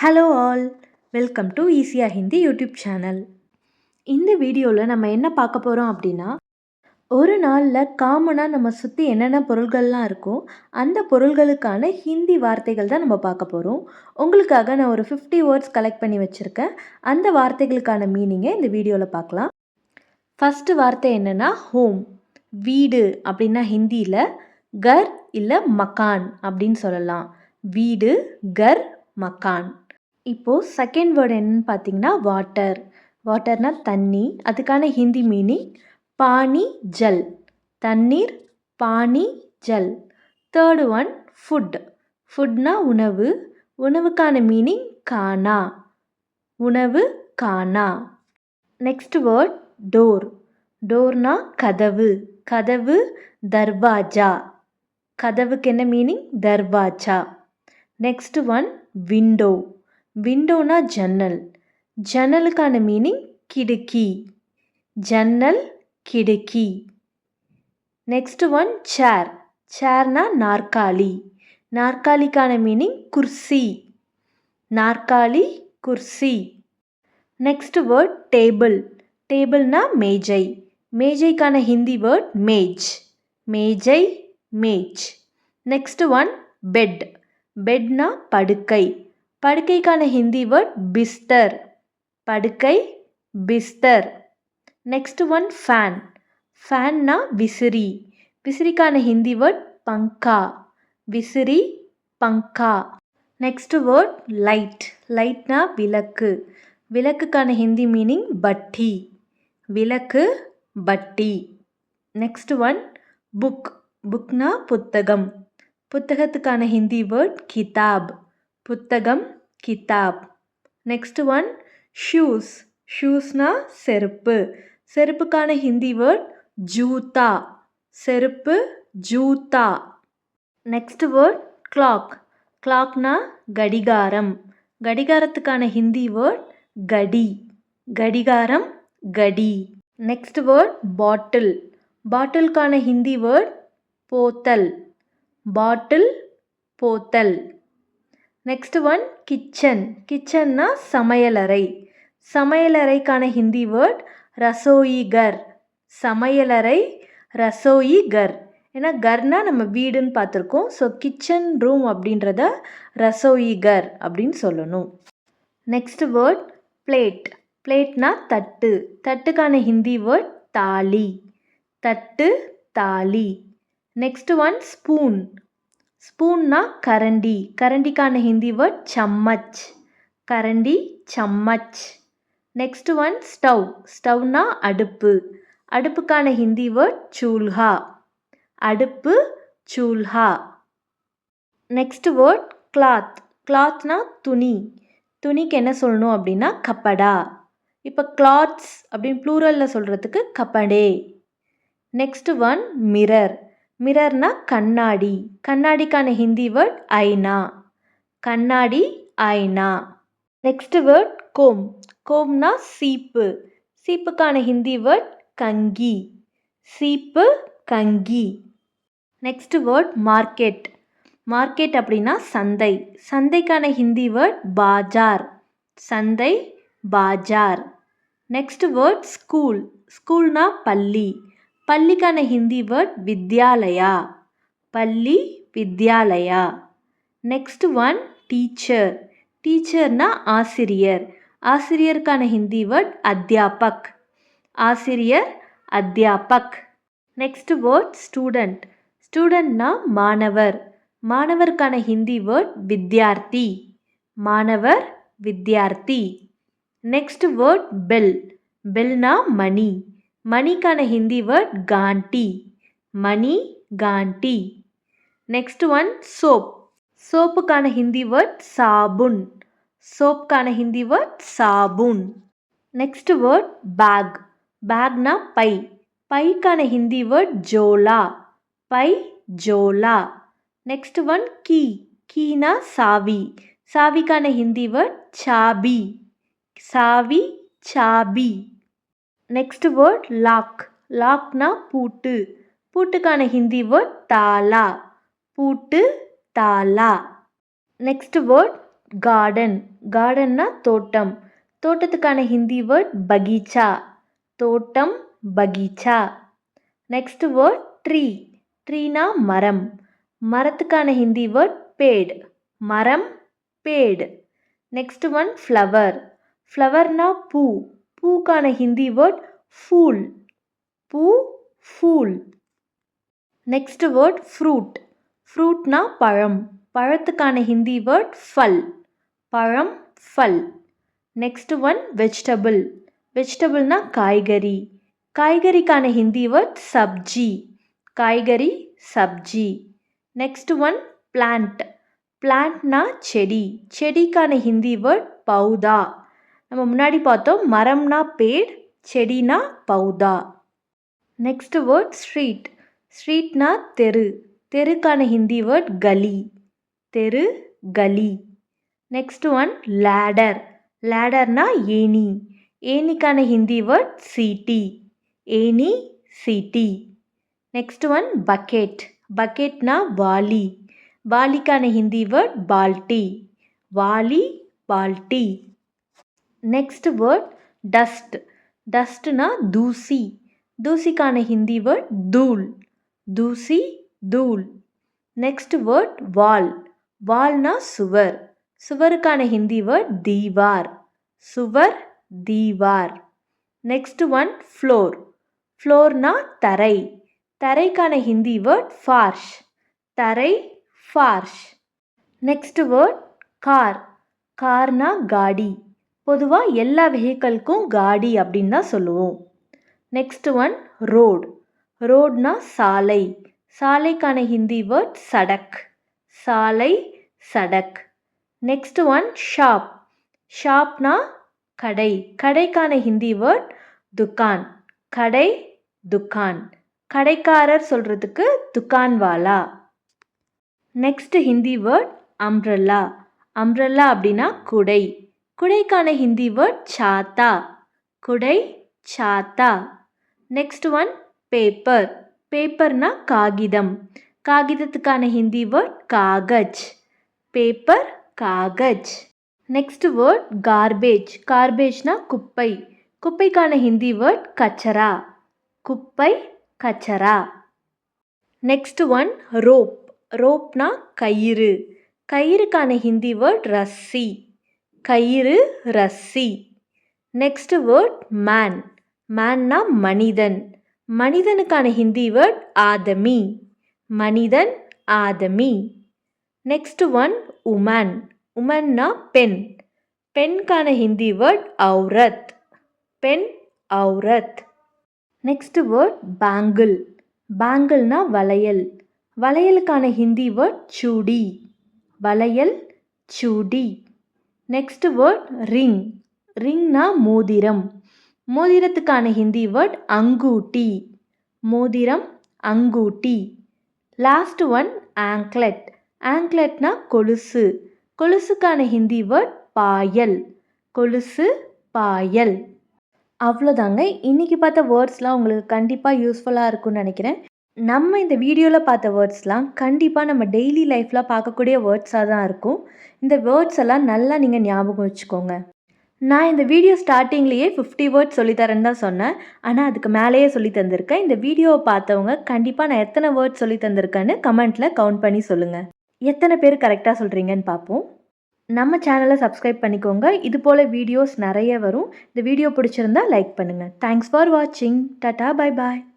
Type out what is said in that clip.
Hello all, welcome to ஈஸியா Hindi YouTube channel. இந்த வீடியோவில் நம்ம என்ன பார்க்க போகிறோம் அப்படின்னா, ஒரு நாளில் காமனாக நம்ம சுற்றி என்னென்ன பொருள்கள்லாம் இருக்கோ அந்த பொருள்களுக்கான ஹிந்தி வார்த்தைகள் தான் நம்ம பார்க்க போகிறோம். உங்களுக்காக நான் ஒரு 50 வேர்ட்ஸ் கலெக்ட் பண்ணி வச்சுருக்கேன். அந்த வார்த்தைகளுக்கான மீனிங்கை இந்த வீடியோவில் பார்க்கலாம். ஃபஸ்ட்டு வார்த்தை என்னென்னா ஹோம், வீடு அப்படின்னா ஹிந்தியில் கர் இல்லை மக்கான் அப்படின்னு சொல்லலாம். வீடு, கர், மக்கான். இப்போது செகண்ட் வேர்டு என்னன்னு பார்த்தீங்கன்னா வாட்டர். வாட்டர்னால் தண்ணி, அதுக்கான ஹிந்தி மீனிங் பானி ஜல். தண்ணீர், பானி ஜல். Third one food. ஃபுட்னா உணவு, உணவுக்கான மீனிங் கானா. உணவு கானா. Next word door. டோர்னா கதவு. கதவு தர்வாஜா. கதவுக்கு என்ன மீனிங் தர்வாஜா. Next one window. விண்டோனா ஜன்னல். ஜன்னலுக்கான மீனிங் கிடுக்கி. ஜன்னல், கிடுக்கி. Next one chair. சேர்னா நாற்காலி. நாற்காலிக்கான மீனிங் குர்சி. நாற்காலி, குர்சி. Next word table. டேபிள்னா மேஜை. மேஜைக்கான ஹிந்தி வேர்ட் மேஜ். மேஜை, மேஜ். Next one bed. பெட்னா படுக்கை. படுக்கைக்கான ஹிந்தி வேர்ட் பிஸ்தர். படுக்கை, பிஸ்தர். Next one fan. ஃபேன்னா விசிறி. விசிறிக்கான ஹிந்தி வேர்ட் பங்கா. விசிறி, பங்கா. Next word light. லைட்னா விளக்கு. விளக்குக்கான ஹிந்தி மீனிங் பட்டி. விளக்கு, பட்டி. Next one book. புக்னா புத்தகம். புத்தகத்துக்கான ஹிந்தி வேர்ட் கிதாப். புத்தகம், கிதாப். Next one shoes. ஷூஸ்னா செருப்பு. செருப்புக்கான ஹிந்தி வேர்ட் ஜூத்தா. செருப்பு, ஜூத்தா. Next word clock. கிளாக்னா கடிகாரம். கடிகாரத்துக்கான ஹிந்தி வேர்ட் கடி. கடிகாரம், கடி. Next word bottle. பாட்டிலுக்கான ஹிந்தி வேர்ட் போத்தல். பாட்டில், போத்தல். Next one kitchen. கிச்சன்னா சமையலறை. சமையலறைக்கான ஹிந்தி வேர்ட் ரசோயிகர். சமையலறை, ரசோயிகர். ஏன்னா கர்னா நம்ம வீடுன்னு பார்த்துருக்கோம். ஸோ கிச்சன் ரூம் அப்படின்றத ரசோயிகர் அப்படின்னு சொல்லணும். Next word plate. பிளேட்னா தட்டு. தட்டுக்கான ஹிந்தி வேர்ட் தாலி. தட்டு, தாலி. Next one spoon. ஸ்பூன்னா கரண்டி. கரண்டிக்கான ஹிந்தி வேர்ட் சம்மச். கரண்டி, சம்மச். Next one stove. ஸ்டவ்னா அடுப்பு. அடுப்புக்கான ஹிந்தி வேர்ட் சூல்ஹா. அடுப்பு, சூல்ஹா. Next word cloth. கிளாத்னா துணி. துணிக்கு என்ன சொல்லணும் அப்படின்னா கப்படா. இப்போ கிளாத்ஸ் அப்படின்னு ப்ளூரலில் சொல்கிறதுக்கு கப்படே. Next one mirror. மிரர்னா கண்ணாடி. கண்ணாடிக்கான ஹிந்தி வேர்ட் ஐனா. கண்ணாடி, ஐனா. Next word comb. கோம்னா சீப்பு. சீப்புக்கான ஹிந்தி வேர்ட் கங்கி. சீப்பு, கங்கி. Next word market. மார்க்கெட் அப்படின்னா சந்தை. சந்தைக்கான ஹிந்தி வேர்ட் பாஜார். சந்தை, பாஜார். Next word school. ஸ்கூல்னா பள்ளி. பள்ளிக்கான ஹிந்தி வேர்ட் வித்யாலயா. பள்ளி, வித்யாலயா. Next one teacher. டீச்சர்னா ஆசிரியர். ஆசிரியருக்கான ஹிந்தி வேர்ட் அத்தியாபக். ஆசிரியர், அத்தியாபக். Next word student. ஸ்டூடெண்ட்னா மாணவர். மாணவருக்கான ஹிந்தி வேர்ட் வித்யார்த்தி. மாணவர், வித்யார்த்தி. Next word bell. பெல்னா மணி. மணிக்கான ஹிந்தி வேர்ட் காண்டி. மணி, காண்டி. Next one soap. சோப்புக்கான ஹிந்தி வேர்ட் சாபுன். சோப்புக்கான ஹிந்தி வேர்ட் சாபுன். Next word bag. பேக்னா பை. பைக்கான ஹிந்தி வேர்ட் ஜோலா. பை, ஜோலா. Next one key. கீனா சாவி. சாவிக்கான ஹிந்தி வேர்ட் சாபி. சாவி, சாபி. Next word lock. லாக்னா பூட்டு. பூட்டுக்கான ஹிந்தி வேர்ட் தாலா. பூட்டு, தாலா. நெக்ஸ்ட் வேர்ட் கார்டன் கார்டன்னா தோட்டம். தோட்டத்துக்கான ஹிந்தி வேர்ட் பகீச்சா. தோட்டம் பகீச்சா. Next word tree. ட்ரீனா மரம். மரத்துக்கான ஹிந்தி வேர்ட் பேட். மரம் பேட். Next one flower. ஃப்ளவர்னா பூ. பூக்கான ஹிந்தி வேர்ட் ஃபூல். பூ ஃபூல். Next word fruit. ஃப்ரூட்னா பழம். பழத்துக்கான ஹிந்தி வேர்ட் ஃபல். பழம் ஃபல். Next one vegetable. வெஜிடபிள்னா காய்கறி. காய்கறிக்கான ஹிந்தி வேர்ட் சப்ஜி. காய்கறி சப்ஜி. Next one plant. பிளான்ட்னா செடி. செடிக்கான ஹிந்தி வேர்ட் பௌதா. நம்ம முன்னாடி பார்த்தோம் மரம்னா பேட், செடினா பௌதா. Next word street. ஸ்ட்ரீட்னா தெரு. தெருக்கான ஹிந்தி வேர்ட் கலி. தெரு கலி. Next one ladder. லேடர்னா ஏணி. ஏணிக்கான ஹிந்தி வேர்ட் சீட்டி. ஏணி சீட்டி. Next one bucket. பக்கெட்னா வாளி. வாளிக்கான ஹிந்தி வேர்ட் பால்டி. வாளி பால்டி. Next word dust. டஸ்ட்னா தூசி. தூசிக்கான ஹிந்தி வேர்ட் தூள். தூசி தூள். Next word wall. வால்னா சுவர். சுவருக்கான ஹிந்தி வேர்ட் தீவார். சுவர் தீவார். Next one floor. ஃப்ளோர்னா தரை. தரைக்கான ஹிந்தி வேர்ட் ஃபார்ஷ். தரை ஃபார்ஷ். Next word car. கார்னா காடி. பொதுவாக எல்லா வெஹிக்கலுக்கும் காடி அப்படின்னு தான் சொல்லுவோம். Next one road. ரோட்னா சாலை. சாலைக்கான ஹிந்தி வேர்ட் சடக். சாலை சடக். Next one shop. ஷாப்னா கடை. கடைக்கான ஹிந்தி வேர்ட் துக்கான். கடை துக்கான். கடைக்காரர் சொல்கிறதுக்கு துக்கான்வாலா. Next Hindi word umbrella. Umbrella அப்படின்னா குடை. குடைக்கான ஹிந்தி வேர்ட் சாத்தா. குடை சாத்தா. Next one paper. பேப்பர்னா காகிதம். காகிதத்துக்கான ஹிந்தி வேர்ட் காகஜ். பேப்பர் காகஜ். Next word garbage. கார்பேஜ்னா குப்பை. குப்பைக்கான ஹிந்தி வேர்ட் கச்சரா. குப்பை கச்சரா. Next one rope. ரோப்னா கயிறு. கயிறுக்கான ஹிந்தி வேர்ட் ரஸ்ஸி. கயிறு ரஸ்ஸி. Next word man. மேன்னா மனிதன். மனிதனுக்கான ஹிந்தி வேர்ட் ஆதமி. மனிதன் ஆதமி. Next one woman. உமன்னா பெண். பெண்கான ஹிந்தி வேர்ட் ஔரத். பெண் ஔரத். Next word bangle. பேங்கிள்னா வளையல். வளையலுக்கான ஹிந்தி வேர்ட் சூடி. வளையல் சூடி. Next word ring. ரிங்னா மோதிரம். மோதிரத்துக்கான ஹிந்தி வேர்ட் அங்கூட்டி. மோதிரம் அங்கூட்டி. Last one anklet. ஆங்க்லெட்னா கொலுசு. கொலுசுக்கான ஹிந்தி வேர்ட் பாயல். கொலுசு பாயல். அவ்வளோதாங்க. இன்றைக்கி பார்த்த வேர்ட்ஸ்லாம் உங்களுக்கு கண்டிப்பாக யூஸ்ஃபுல்லாக இருக்கும்னு நினைக்கிறேன். நம்ம இந்த வீடியோவில் பார்த்த வேர்ட்ஸ்லாம் கண்டிப்பாக நம்ம டெய்லி லைஃப்பில் பார்க்கக்கூடிய வேர்ட்ஸாக தான் இருக்கும். இந்த வேர்ட்ஸ் எல்லாம் நல்லா நீங்கள் ஞாபகம் வச்சுக்கோங்க. நான் இந்த வீடியோ ஸ்டார்டிங்லேயே 50 வேர்ட்ஸ் சொல்லித்தரேன்னு தான் சொன்னேன். ஆனால் அதுக்கு மேலேயே சொல்லி தந்திருக்கேன். இந்த வீடியோவை பார்த்தவங்க கண்டிப்பாக நான் எத்தனை வேர்ட்ஸ் சொல்லி தந்திருக்கேன்னு கமெண்ட்டில் கவுண்ட் பண்ணி சொல்லுங்கள். எத்தனை பேர் கரெக்டாக சொல்கிறீங்கன்னு பார்ப்போம். நம்ம சேனலை சப்ஸ்கிரைப் பண்ணிக்கோங்க. இது போல் வீடியோஸ் நிறைய வரும். இந்த வீடியோ பிடிச்சிருந்தா லைக் பண்ணுங்கள். தேங்க்ஸ் ஃபார் வாட்சிங். Tata bye bye.